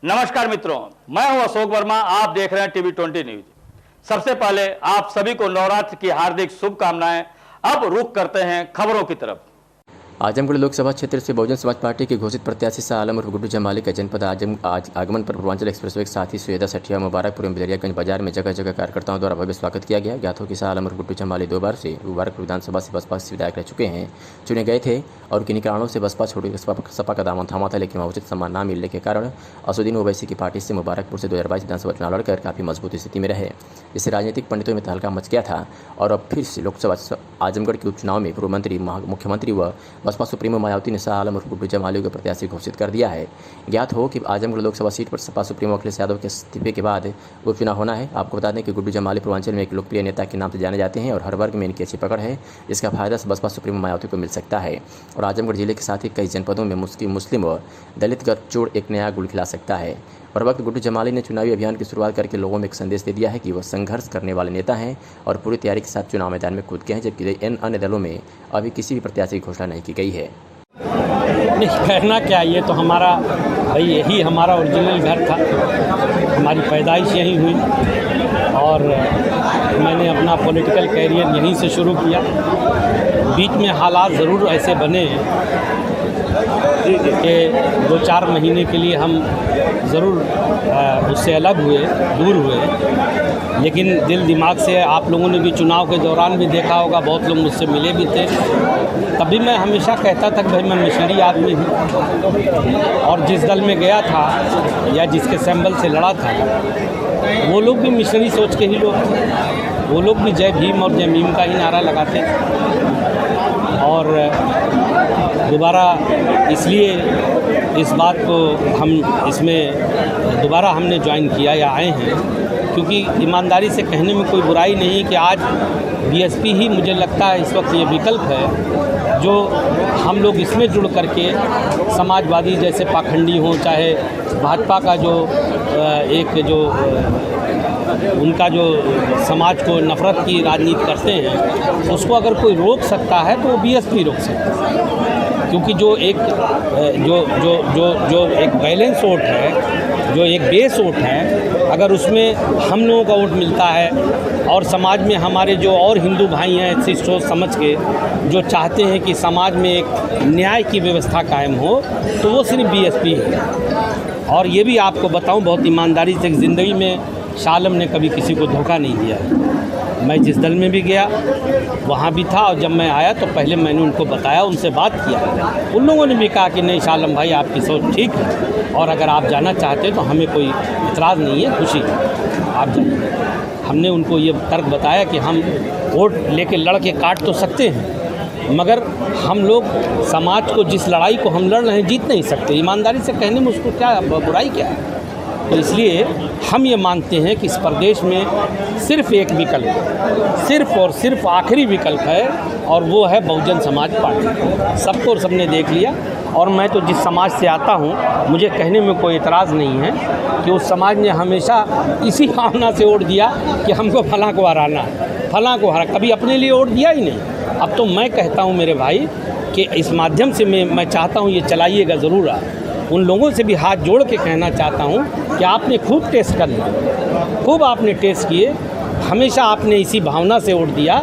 नमस्कार मित्रों, मैं हूं अशोक वर्मा। आप देख रहे हैं टीवी 20 न्यूज। सबसे पहले आप सभी को नवरात्र की हार्दिक शुभकामनाएं। अब रुख करते हैं खबरों की तरफ। आजमगढ़ लोकसभा क्षेत्र से बहुजन समाज पार्टी के घोषित प्रत्याशी शाह आलम उर्फ गुड्डू जमाली का जनपद आगमन पर पूर्वांचल एक्सप्रेसवे के साथ ही सुएदा सठिया मुबारकपुर एवं बिलरियागंज बाजार में जगह जगह कार्यकर्ताओं द्वारा भव्य स्वागत किया गया। ज्ञात हो कि शाह आलम उर्फ गुड्डू जमाली 2 बार से मुबारकपुर विधानसभा से बसपा से विधायक रह चुके हैं, चुने गए थे और किन्हीं कारणों से बसपा छोड़ी सपा का दामन थामा था, लेकिन उचित सम्मान न मिलने के कारण असुद्दीन ओवैसी की पार्टी से मुबारकपुर से 2022 विधानसभा चुनाव लड़कर काफ़ी मजबूत स्थिति में रहे, जिससे राजनीतिक पंडितों में तहलका मच गया था। और अब फिर से लोकसभा आजमगढ़ के उपचुनाव में पूर्व मंत्री, मुख्यमंत्री व बसपा सुप्रीमो मायावती ने शाह आलम उर्फ गुड्डू जमाली को प्रत्याशी घोषित कर दिया है। ज्ञात हो कि आजमगढ़ लोकसभा सीट पर सपा सुप्रीमो अखिलेश यादव के इस्तीफे के बाद उपचुनाव होना है। आपको बता दें कि गुड्डू जमाली पूर्वांचल में एक लोकप्रिय नेता के नाम से जाने जाते हैं और हर वर्ग में इनकी अच्छी पकड़ है। इसका फायदा बसपा सुप्रीमो मायावती को मिल सकता है और आजमगढ़ जिले के साथ ही कई जनपदों में मुस्लिम व दलित गठजोड़ एक नया गुल खिला सकता है। और वक्त गुड्डू जमाली ने चुनावी अभियान की शुरुआत करके लोगों में एक संदेश दे दिया है कि वह संघर्ष करने वाले नेता हैं और पूरी तैयारी के साथ चुनाव मैदान में कूद गए हैं, जबकि इन अन्य दलों में अभी किसी भी प्रत्याशी की घोषणा नहीं की गई है। नहीं, कहना क्या, ये तो हमारा भाई यही हमारा ओरिजिनल घर था, हमारी पैदाइश यहीं हुई और मैंने अपना पॉलिटिकल कैरियर यहीं से शुरू किया। बीच में हालात ज़रूर ऐसे बने कि 2-4 महीने के लिए हम ज़रूर उससे अलग हुए, दूर हुए, लेकिन दिल दिमाग से आप लोगों ने भी चुनाव के दौरान भी देखा होगा, बहुत लोग मुझसे मिले भी थे। तभी मैं हमेशा कहता था कि भाई मैं मिशनरी आदमी हूँ और जिस दल में गया था या जिसके सिंबल से लड़ा था वो लोग भी मिशनरी सोच के ही लोग थे। वो लोग भी जय भीम और जय मीम का ही नारा लगाते और दोबारा इसलिए इस बात को हम इसमें दोबारा हमने ज्वाइन किया या आए हैं, क्योंकि ईमानदारी से कहने में कोई बुराई नहीं कि आज बीएसपी ही मुझे लगता है इस वक्त ये विकल्प है जो हम लोग इसमें जुड़ करके समाजवादी जैसे पाखंडी हों, चाहे भाजपा का जो एक जो उनका जो समाज को नफ़रत की राजनीति करते हैं, उसको अगर कोई रोक सकता है तो वो बीएसपी रोक सकता है। क्योंकि जो एक जो एक बैलेंस वोट है, जो एक बेस वोट है, अगर उसमें हम लोगों का वोट मिलता है और समाज में हमारे जो और हिंदू भाई हैं ऐसी सोच समझ के जो चाहते हैं कि समाज में एक न्याय की व्यवस्था कायम हो, तो वो सिर्फ बीएसपी है। और ये भी आपको बताऊं बहुत ईमानदारी से, ज़िंदगी में शाह आलम ने कभी किसी को धोखा नहीं दिया है। मैं जिस दल में भी गया वहाँ भी था और जब मैं आया तो पहले मैंने उनको बताया, उनसे बात किया। उन लोगों ने भी कहा कि नहीं शाह आलम भाई आपकी सोच ठीक है और अगर आप जाना चाहते तो हमें कोई इतराज़ नहीं है, खुशी आप जाइए। हमने उनको ये तर्क बताया कि हम वोट लेके लड़ के काट तो सकते हैं, मगर हम लोग समाज को जिस लड़ाई को हम लड़ रहे हैं जीत नहीं सकते। ईमानदारी से कहने में उसको क्या बुराई क्या है। तो इसलिए हम ये मानते हैं कि इस प्रदेश में सिर्फ एक विकल्प, सिर्फ और सिर्फ आखिरी विकल्प है और वो है बहुजन समाज पार्टी। सबको सबने देख लिया और मैं तो जिस समाज से आता हूँ मुझे कहने में कोई एतराज़ नहीं है कि उस समाज ने हमेशा इसी भावना से वोट दिया कि हमको फलां को हराना है, फलां को हरा, कभी अपने लिए वोट दिया ही नहीं। अब तो मैं कहता हूँ मेरे भाई कि इस माध्यम से मैं चाहता हूँ ये चलाइएगा ज़रूर। उन लोगों से भी हाथ जोड़ के कहना चाहता हूँ कि आपने खूब टेस्ट कर लिया, खूब आपने टेस्ट किए, हमेशा आपने इसी भावना से वोट दिया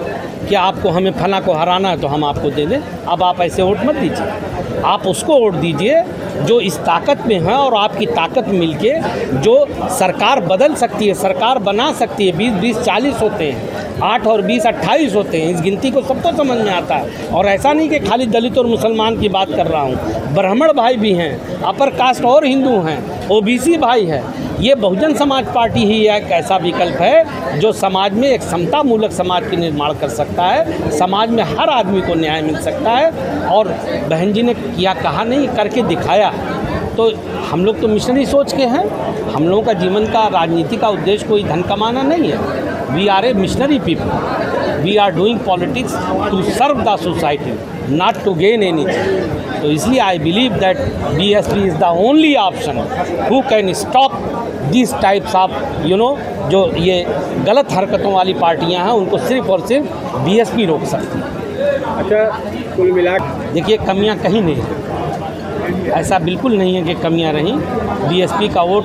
कि आपको हमें फलां को हराना है तो हम आपको दे दें। अब आप ऐसे वोट मत दीजिए, आप उसको वोट दीजिए जो इस ताकत में है और आपकी ताकत मिलके जो सरकार बदल सकती है, सरकार बना सकती है। 20-20 40 होते हैं, 8 और 20 28 होते हैं। इस गिनती को सबको समझ में आता है। और ऐसा नहीं कि खाली दलित और मुसलमान की बात कर रहा हूँ, ब्राह्मण भाई भी हैं, अपर कास्ट और हिंदू हैं, ओबीसी भाई है। ये बहुजन समाज पार्टी ही एक ऐसा विकल्प है जो समाज में एक समता मूलक समाज की निर्माण कर सकता है, समाज में हर आदमी को न्याय मिल सकता है। और बहन जी ने किया कहा नहीं, करके दिखाया। तो हम लोग तो मिशनरी सोच के हैं। हम लोगों का जीवन का राजनीति का उद्देश्य कोई धन कमाना नहीं है। We are a missionary people, we are doing politics to serve the society, not to gain anything. तो इसलिए I believe that BSP is the only option who can stop this types of जो ये गलत हरकतों वाली पार्टियां हैं, उनको सिर्फ और सिर्फ बीएसपी रोक सकती है। अच्छा, कुल मिला देखिए कमियां कहीं नहीं है। ऐसा बिल्कुल नहीं है कि कमियां रहीं। बीएसपी का वोट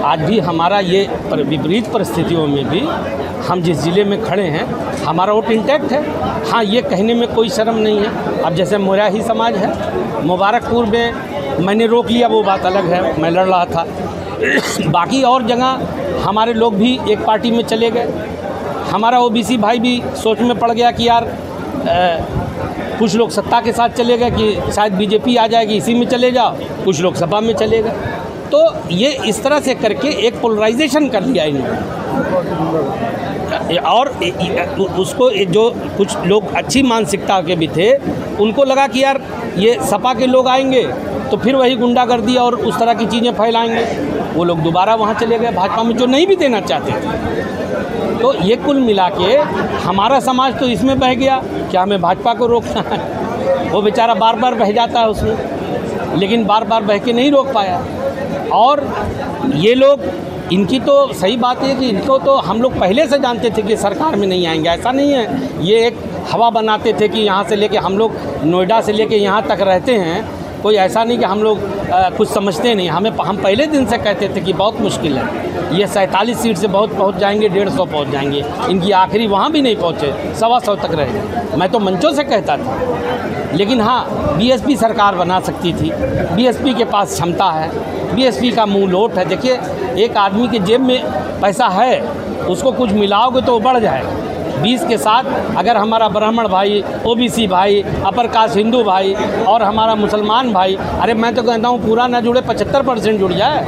आज भी हमारा, ये विपरीत परिस्थितियों में भी हम जिस ज़िले में खड़े हैं हमारा वोट इंटैक्ट है। हाँ, ये कहने में कोई शर्म नहीं है। अब जैसे मोराही समाज है, मुबारकपुर में मैंने रोक लिया, वो बात अलग है, मैं लड़ रहा था। बाकी और जगह हमारे लोग भी एक पार्टी में चले गए। हमारा ओबीसी भाई भी सोच में पड़ गया कि यार कुछ लोग सत्ता के साथ चले गए कि शायद बीजेपी आ जाएगी, इसी में चले जाओ, कुछ लोग सपा में चले गए। तो ये इस तरह से करके एक पोलराइजेशन कर लिया इन्होंने। और उसको जो कुछ लोग अच्छी मानसिकता के भी थे, उनको लगा कि यार ये सपा के लोग आएंगे तो फिर वही गुंडागर्दी और उस तरह की चीज़ें फैलाएंगे। वो लोग दोबारा वहाँ चले गए भाजपा में, जो नहीं भी देना चाहते थे। तो ये कुल मिला के हमारा समाज तो इसमें बह गया कि हमें भाजपा को रोकना है। वो बेचारा बार बार बह जाता है उसमें, लेकिन बार बार बह के नहीं रोक पाया। और ये लोग, इनकी तो सही बात है कि इनको तो हम लोग पहले से जानते थे कि सरकार में नहीं आएंगे, ऐसा नहीं है। ये एक हवा बनाते थे कि यहाँ से लेके हम लोग नोएडा से लेके यहाँ तक रहते हैं, कोई ऐसा नहीं कि हम लोग कुछ समझते नहीं। हम पहले दिन से कहते थे कि बहुत मुश्किल है, ये 47 सीट से बहुत पहुँच जाएंगे, 150 पहुँच जाएंगे। इनकी आखिरी वहाँ भी नहीं पहुँचे, 125 तक रह गए। मैं तो मंचों से कहता था। लेकिन हाँ, बीएसपी सरकार बना सकती थी, बीएसपी के पास क्षमता है, बीएसपी का मुँह लोट है। देखिए, एक आदमी के जेब में पैसा है, उसको कुछ मिलाओगे तो वो बढ़ जाएगा। 20 के साथ अगर हमारा ब्राह्मण भाई, ओबीसी भाई, अपर कास्ट हिंदू भाई और हमारा मुसलमान भाई, अरे मैं तो कहता हूँ पूरा ना जुड़े 75% जुड़ जाए,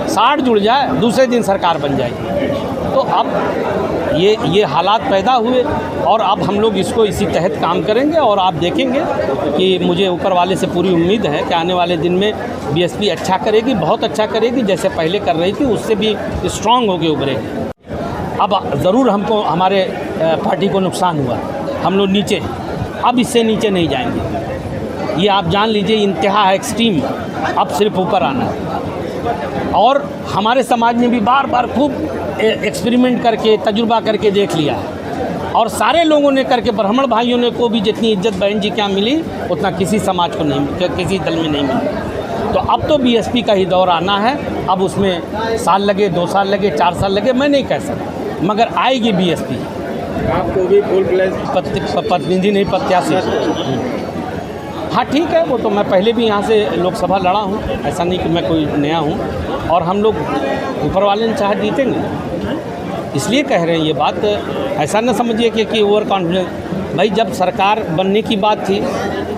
60 जुड़ जाए, दूसरे दिन सरकार बन जाएगी। तो अब ये हालात पैदा हुए और अब हम लोग इसको इसी तहत काम करेंगे। और आप देखेंगे कि मुझे ऊपर वाले से पूरी उम्मीद है कि आने वाले दिन में बीएसपी अच्छा करेगी, बहुत अच्छा करेगी, जैसे पहले कर रही थी उससे भी स्ट्रांग होकर उभरेगी। अब ज़रूर हमको, हमारे पार्टी को नुकसान हुआ, हम लोग नीचे, अब इससे नीचे नहीं जाएंगे। ये आप जान लीजिए, इंतहा है, एक्सट्रीम, अब सिर्फ ऊपर आना है। और हमारे समाज ने भी बार बार खूब एक्सपेरिमेंट करके, तजुर्बा करके देख लिया है। और सारे लोगों ने करके, ब्राह्मण भाइयों ने को भी जितनी इज्जत बहन जी क्या मिली उतना किसी समाज को नहीं, किसी दल में नहीं मिली। तो अब तो बीएसपी का ही दौर आना है। अब उसमें साल लगे, 2 साल लगे, 4 साल लगे, मैं नहीं कह सकता, मगर आएगी बीएसपी। आपको भी फुल प्लेस प्रतिनिधि नहीं, प्रत्याशी। हाँ ठीक है, वो तो मैं पहले भी यहाँ से लोकसभा लड़ा हूँ, ऐसा नहीं कि मैं कोई नया हूँ। और हम लोग ऊपर वाले ने चाहे जीतेंगे, इसलिए कह रहे हैं ये बात। ऐसा न समझिए कि ओवर कॉन्फिडेंस। भाई, जब सरकार बनने की बात थी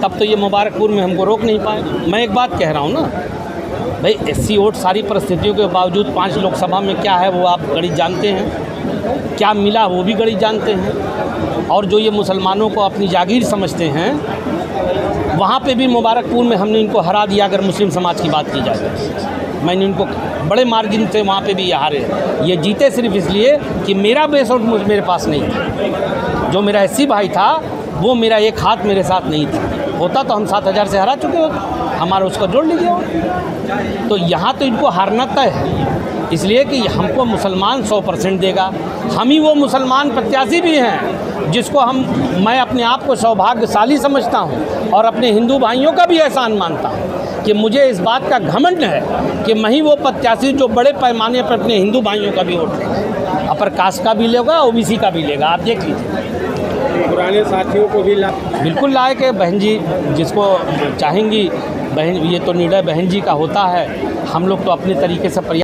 तब तो ये मुबारकपुर में हमको रोक नहीं पाए। मैं एक बात कह रहा हूँ ना भाई, एससी वोट सारी परिस्थितियों के बावजूद 5 लोकसभा में क्या है वो आप गणित जानते हैं, क्या मिला वो भी गणित जानते हैं। और जो ये मुसलमानों को अपनी जागीर समझते हैं, वहाँ पे भी मुबारकपुर में हमने इनको हरा दिया। अगर मुस्लिम समाज की बात की जाए, मैंने इनको बड़े मार्जिन से वहाँ पे भी ये हारे। ये जीते सिर्फ इसलिए कि मेरा बेस वोट मेरे पास नहीं था। जो मेरा एससी भाई था वो मेरा एक हाथ मेरे साथ नहीं था, होता तो हम 7000 से हरा चुके होते, हमारा उसका जोड़ लीजिए। तो यहाँ तो इनको हारना तय है, इसलिए कि हमको मुसलमान 100% देगा। हम ही वो मुसलमान प्रत्याशी भी हैं जिसको मैं अपने आप को सौभाग्यशाली समझता हूँ और अपने हिंदू भाइयों का भी एहसान मानता हूँ कि मुझे इस बात का घमंड है कि मैं ही वो प्रत्याशी जो बड़े पैमाने पर अपने हिंदू भाइयों का भी वोट लेगा, अपर कास्ट का भी लेगा, ओबीसी का भी लेगा। आप देख लीजिए, पुराने साथियों को भी बिल्कुल लायक है। बहन जी जिसको चाहेंगी, बहन, ये तो निर्णय बहन जी का होता है। हम लोग तो अपने तरीके से प्रयास